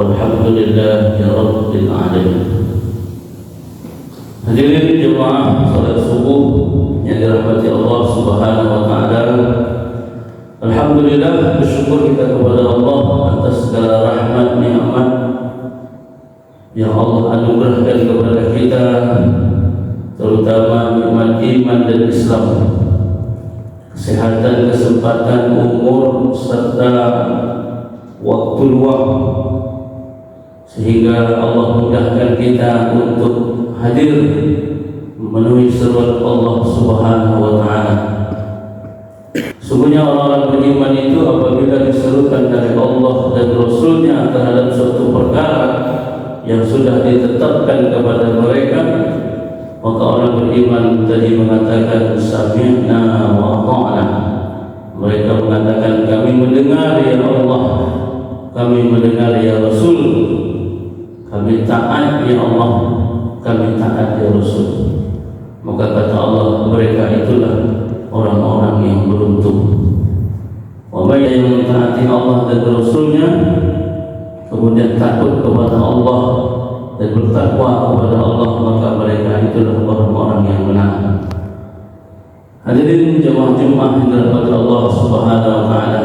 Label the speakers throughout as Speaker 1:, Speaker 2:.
Speaker 1: Walhamdulillahi Rabbil Alamin. Hadirin jemaah salat subuh yang dirahmati Allah Subhanahu wa taala. Alhamdulillah, bersyukur kita kepada Allah atas segala rahmat nikmat yang Allah anugerahkan kepada kita, terutama nikmat iman dan Islam, kesehatan, kesempatan, umur serta waktu luang, sehingga Allah mudahkan kita untuk hadir memenuhi seruan Allah Subhanahu wa taala. Sungguhnya orang-orang beriman itu apabila diserukan dari Allah dan Rasul-Nya terhadap suatu perkara yang sudah ditetapkan kepada mereka, maka orang beriman tadi mengatakan sami'na wa ata'na. Mereka mengatakan kami mendengar ya Allah, kami mendengar ya Rasul, kami taat ya Allah, kami taat ya Rasul. Maka kata Allah, mereka itulah orang-orang yang beruntung. Orang yang mentaati Allah dan Rasul-Nya, kemudian takut kepada Allah dan bertakwa kepada Allah, maka mereka itulah orang-orang yang menang. Hadirin jemaah-jemaah yang dirahmati Allah Subhanahu wa taala.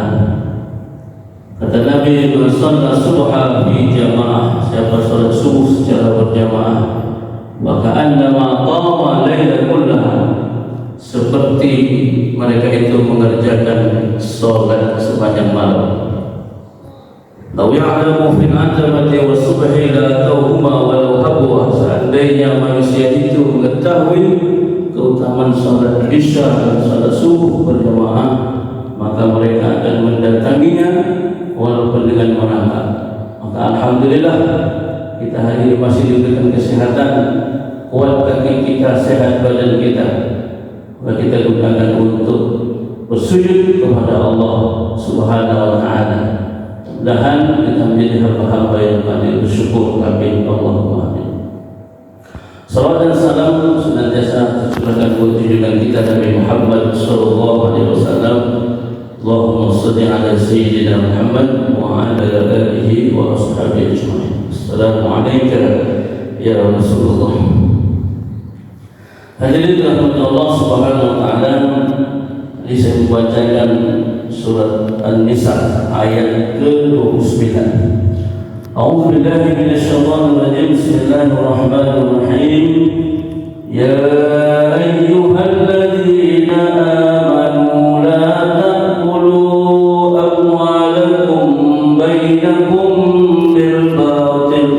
Speaker 1: Kata Nabi, "Man shalla subha fi jamaah," siapa salat subuh secara berjamaah, maka annama qama laila kullaha, seperti mereka itu mengerjakan salat sepanjang malam. Lau ya'lamu fil atamati wa subhi la tawhuma walau habwa, seandainya manusia itu mengetahui keutamaan salat isya dan salat subuh berjamaah, maka mereka akan mendatanginya walaupun dengan merangkak. Maka alhamdulillah kita hari ini masih diberikan kesehatan, kuat kaki kita, sehat badan kita, maka kita gunakan untuk bersujud kepada Allah Subhanahu wa taala. Mudah-mudahan kita menjadi hamba-hamba yang pandai bersyukur. Amin Allahumma amin. Salawat dan salam senantiasa tercurahkan buat junjungan kita Nabi Muhammad sallallahu alaihi wasallam. Allahumma shalli ala sayyidina Muhammad wa ala alihi wa ashabihi ajma'in. Assalamualaikum ya Rasulullah. Hadirin rahmat Allah Subhanahu wa taala, ini saya membacakan surat An-Nisa ayat ke-29. A'udzu billahi minasyaitonir rajim. Bismillahirrahmanirrahim. Ya ayyuhalladzina amanu la ta'kulu amwalakum bainakum bil batil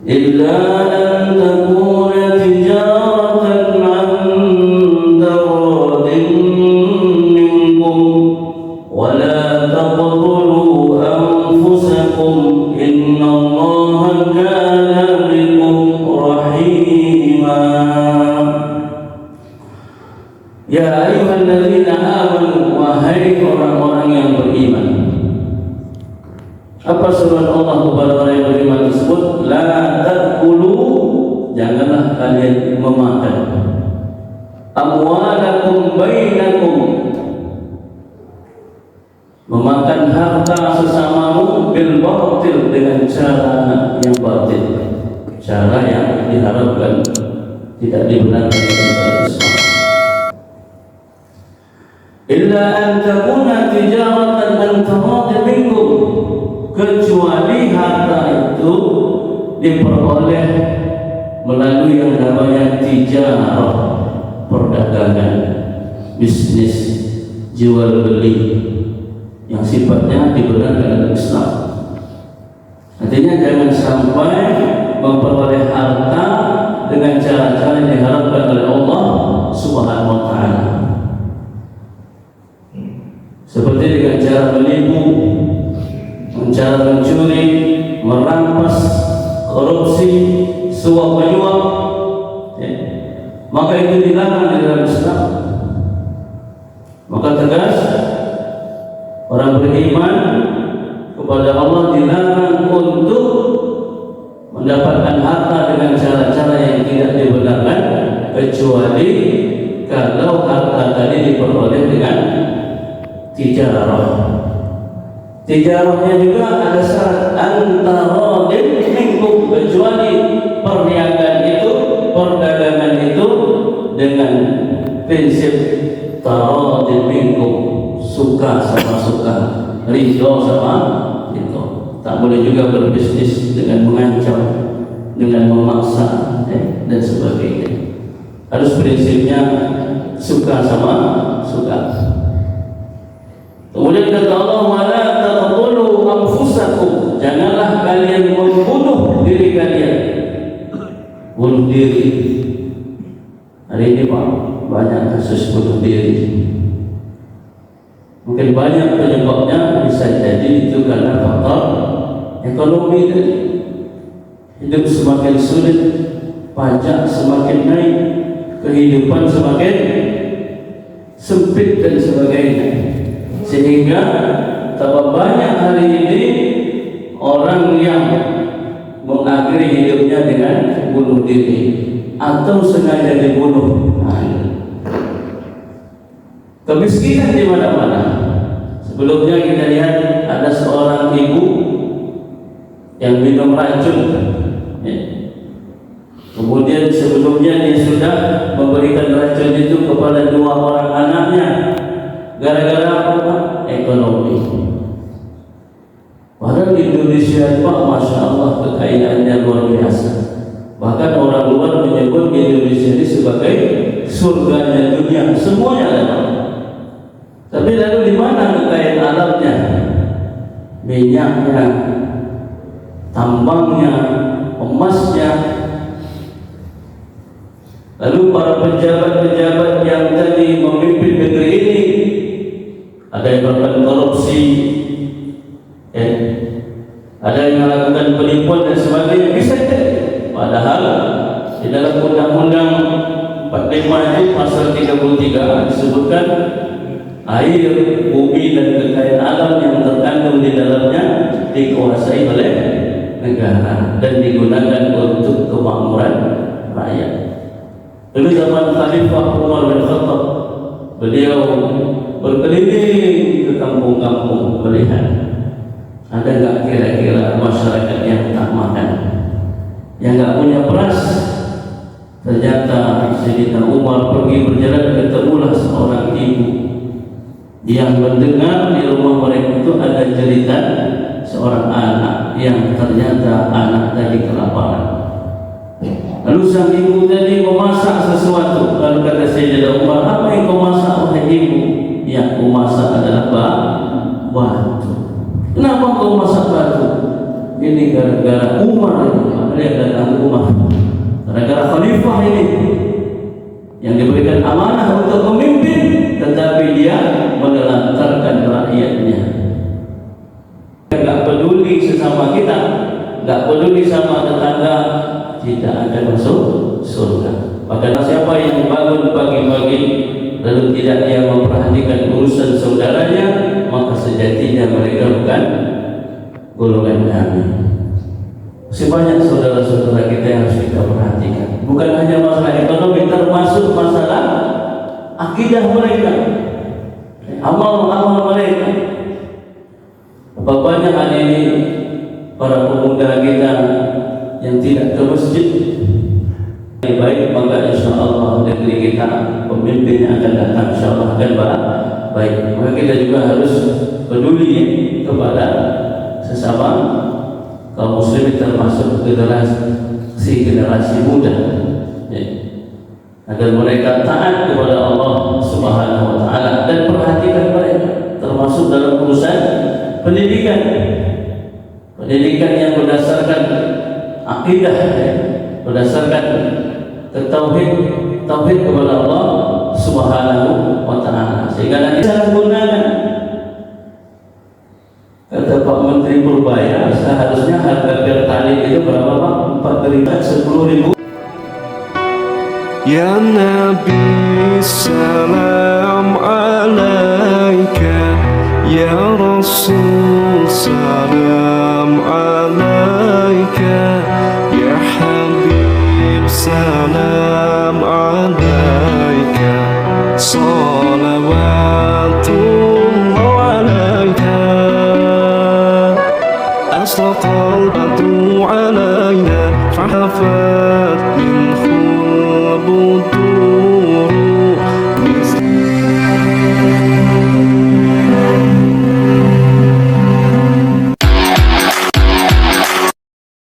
Speaker 1: illa an takuna tijaratan an taradin minkum wa la taqtulu anfusakum innallaha kana bikum rahima. Ya ayyuhalladzina amanu, wahai orang-orang yang beriman. Apa suruhan Allah kepada orang yang beriman tersebut? La ta'kulu, janganlah kalian memakan amwalakum bainakum, memakan harta sesamamu bil batil, dengan cara yang batil, cara yang diharapkan tidak dibenarkan dalam Islam. Illa an takuna tijaratan an taradin minkum, kecuali harta itu diperoleh melalui yang namanya tijarah, perdagangan, bisnis, jual beli yang sifatnya dibenarkan dalam Islam. Artinya jangan sampai memperoleh harta dengan cara-cara yang diharapkan oleh Allah Subhanahu wa taala, seperti dengan cara menipu, cara mencuri, merampas, korupsi, suap menyuap, ya. Maka itu dilarang di dalam Islam. Maka tegas, orang beriman kepada Allah dilarang untuk mendapatkan harta dengan cara-cara yang tidak dibenarkan, kecuali kalau harta tadi diperoleh dengan tijarah, Tijarahnya juga ada syarat antara minkum, kecuali perniagaan itu, perdagangan itu dengan prinsip taradin minkum, suka sama suka, ridho sama ridho. Tak boleh juga berbisnis dengan mengancam, dengan memaksa, dan sebagainya. Harus prinsipnya suka sama suka. Kemudian kata Allah, wala taqtulu anfusakum, janganlah kalian membunuh diri kalian. Bunuh diri. Hari ini Pak, banyak kasus bunuh diri. Mungkin banyak penyebabnya, bisa jadi itu karena faktor ekonomi tadi. Hidup semakin sulit, pajak semakin naik, kehidupan semakin sempit dan sebagainya. Sehingga tambah banyak hari ini orang yang mengakhiri hidupnya dengan bunuh diri atau sengaja dibunuh. Kemiskinan di mana-mana. Sebelumnya kita lihat ada seorang ibu yang minum racun. Kemudian sebelumnya dia sudah memberikan racun itu kepada 2 orang anaknya. Gara-gara apa? Ekonomi. Padahal di Indonesia Pak, Masya Allah, kekayaannya luar biasa. Bahkan orang luar menyebut Indonesia ini sebagai surganya dunia. Semuanya ada. Tapi lalu di mana kekayaan alamnya? Minyaknya, tambangnya, emasnya. Lalu para pejabat-pejabat yang tadi memimpin negeri ini, ada yang melakukan korupsi, ada yang melakukan penipuan dan sebagainya, bisa jadi. Padahal di dalam Undang-Undang 45 itu pasal 33 disebutkan air, bumi dan kekayaan alam yang terkandung di dalamnya dikuasai oleh negara dan digunakan untuk kemakmuran rakyat. Dulu zaman Khalifah Umar bin Khattab, beliau berkeliling ke kampung-kampung melihat ada nggak kira-kira masyarakat yang tak makan, yang nggak punya beras. Ternyata Sayyidina Umar pergi berjalan, ketemulah seorang ibu yang mendengar di rumah mereka itu ada cerita seorang anak yang ternyata anak tadi kelaparan. Lalu sang ibu tadi memasak sesuatu. Lalu kata Sayyidina Umar, apa yang kau masak wahai ibu? Yang kau masak adalah batu. Kenapa kau masak batu? Ini gara-gara Umar yang datang ke rumah. Gara-gara khalifah ini yang diberikan amanah untuk memimpin, tetapi dia menelantarkan rakyatnya. Tidak peduli sesama kita, tidak peduli sama tetangga, tidak akan masuk surga. Maka siapa yang bangun pagi-pagi lalu tidak dia memperhatikan urusan saudaranya, maka sejatinya mereka bukan golongan kami. Masih banyak saudara-saudara kita yang harus kita perhatikan. Bukan hanya masalah ekonomi, termasuk masalah akidah mereka, amal-amal mereka. Berapa banyak hari ini para pemuda kita yang tidak ke masjid. Baik, maka insya Allah negeri kita pemimpinnya akan datang, insya Allah akan baik. Maka kita juga harus peduli kepada sesama kaum muslimin, termasuk generasi muda, agar mereka taat kepada Allah Subhanahu wa Ta'ala dan perhatikan mereka, termasuk dalam urusan pendidikan yang berdasarkan akidah, berdasarkan tauhid kepada Allah Subhanahu wa Ta'ala, sehingga nanti salah gunakan. Kata Pak Menteri Purbaya, seharusnya harga pertalite itu berapa Pak? 4.000, 10.000.
Speaker 2: Ya Nabi salam alaika, Ya Rasul salam alaika, Ya Habib salam alaika, salawatullah alaika. أشرق البدر علينا فحفت منه البدور